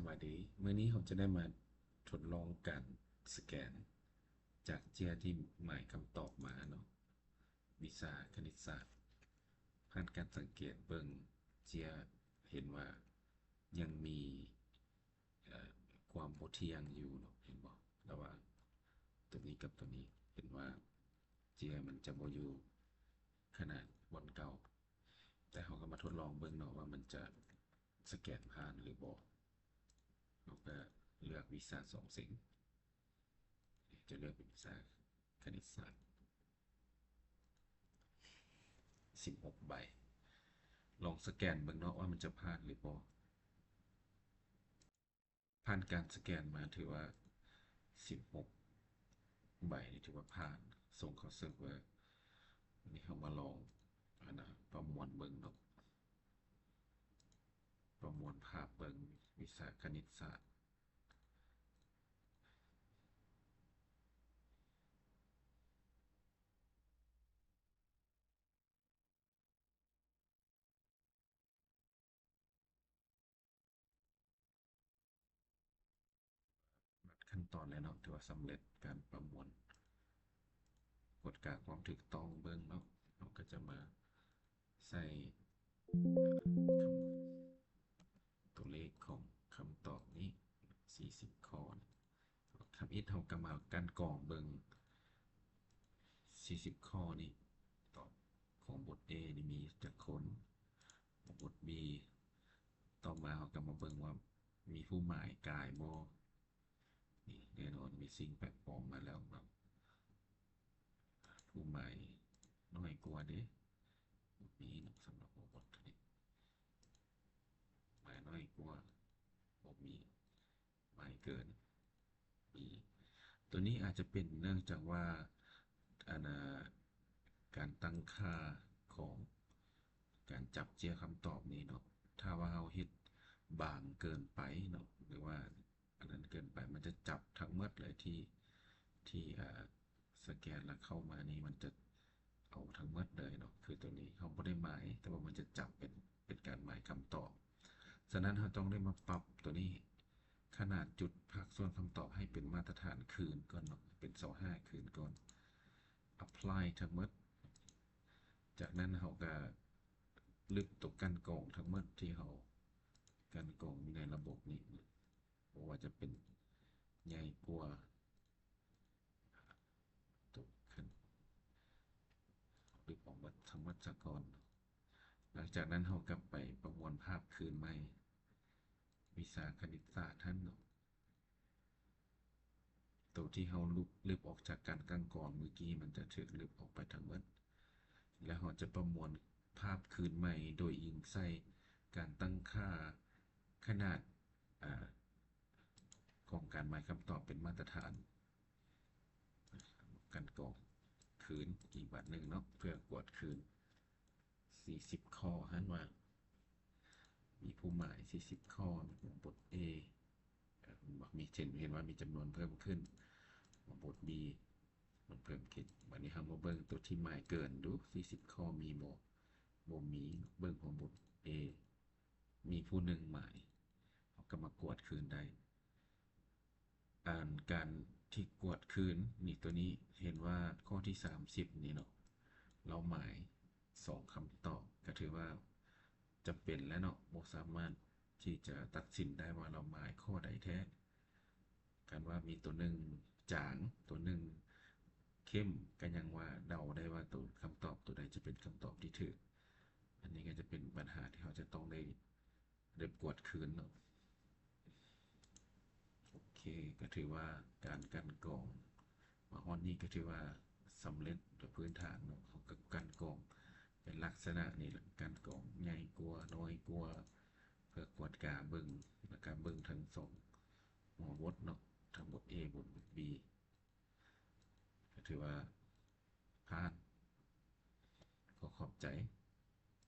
สวัสดีมื้อนี้ผมจะได้มาทดลองการสแกนจากเจียที่หมายคำตอบมาเนาะวิชาคณิตศาสตร์ผ่านการสังเกตเบิ่งเจียเห็นว่ายังมีเอ่อความบ่เที่ยงอยู่เนาะเห็นบ่ระหว่างตัวนี้กับตัวนี้เห็นว่าเจียมันจะบ่อยู่ขนาดบนเก่าแต่เขาก็มาทดลองเบิ่งเนาะว่ามันจะสแกนผ่านหรือบ่ เราก็เลือกวิชา2สิ่งจะเลือกเป็นวิชาคณิตศาสตร์16ใบลองสแกนเบิ่งเนาะว่ามันจะผ่านหรือบ่ผ่านการสแกนมาถือว่า16ใบนี่ถือว่าผ่านส่งเข้าเซิร์ฟเวอร์วันนี้เรามาลองประมวลเบิ่งเนาะประมวลภาพเบิ่งวิชาคณิตศาสตร์ขั้นตอนแล้วเนาะถือว่าสำเร็จการประมวลกฎการความถูกต้องเบิ่งเนาะเราก็จะมาใส่ตัวเลขของคำตอบนี้40ข้อทำอิฐเฮาก็มากันกรองเบิ่ง40ข้อนี้ตอบของบท A นี่มีจักคนของบท B ต่อมาเฮาก็มาเบิ่งว่ามีผู้หมายกายบ่นี่แน่นอนมีสิ่งแปลกปลอมมาแล้วเนาะผู้หมายน้อยกว่าเด้มีเนาะสำหรับบทนี้หมายน้อยกว่าบ่มีหมายเกินมีตัวนี้อาจจะเป็นเนื่องจากว่าอันการตั้งค่าของการจับเจียคำตอบนี้เนาะถ้าว่าเราเฮ็ดบางเกินไปเนาะหรือว่าอันนั้นเกินไปมันจะจับทั้งหมดเลยที่สแกนแล้วเข้ามานี่มันจะเอาทั้งหมดเลยเนาะคือตัวนี้เขาบ่ได้หมายแต่ว่ามันจะจับเป็นการหมายคำตอบฉะนั้นเราต้องได้มาปรับตัวนี้ขนาดจุดภาคส่วนคำตอบให้เป็นมาตรฐานคืนก่อนเนาะเป็น25คืนก่อน apply ทั้งหมดจากนั้นเราก็ลึกตกกันกรองทั้งหมดที่เรากันกรองอยู่ในระบบนี้เพราะว่าจะเป็นใหญ่กว่าตกขึ้นลึกออกมาทั้งหมดซะก่อนหลังจากนั้นเรากลับไปประมวลภาพคืนใหม่วิชาคณิตศาสตร์ท่านเนาะตัวที่เราลึกออกจากการกันกรองเมื่อกี้มันจะถูกลึกออกไปทั้งหมดแล้วเราจะประมวลภาพคืนใหม่โดยอิงใส่การตั้งค่าขนาดของการหมายคำตอบเป็นมาตรฐานกันกรองคืนอีกบัตรหนึ่งเนาะเพื่อกวดคืน40ข้อหันว่ามีผู้หมาย40ข้อบท A มีเห็นว่ามีจำนวนเพิ่มขึ้นบท B มันเพิ่มขึ้นวันนี้เรามาเบิ่งตัวที่หมายเกินดู40ข้อมีบ่มีเบิ่งของบท A มีผู้หนึ่งหมายเราก็มากวดคืนได้การที่กวดคืนนี่ตัวนี้เห็นว่าข้อที่30นี่เนาะเราหมาย2คำตอบก็ถือว่าจำเป็นแล้วเนาะบ่สามารถที่จะตัดสินได้ว่าเราหมายข้อใดแท้การว่ามีตัวหนึ่งจางตัวหนึ่งเข้มก็ยังว่าเดาได้ว่าตัวคำตอบตัวใดจะเป็นคำตอบที่ถูกอันนี้ก็จะเป็นปัญหาที่เขาจะต้องได้กวดคืนเนาะโอเคก็ถือว่าการกันกรองมาฮอดนี้ก็ถือว่าสำเร็จโดยพื้นฐานเนาะเขาก็กันกรองเป็นลักษณะนี้แหละกันกรองใหญ่กว่าน้อยกว่าเพื่อกวดกาเบิ่งและการเบิ่งทั้งสองบทเนาะทั้งบท A บท B ก็ถือว่าผ่านขอขอบใจ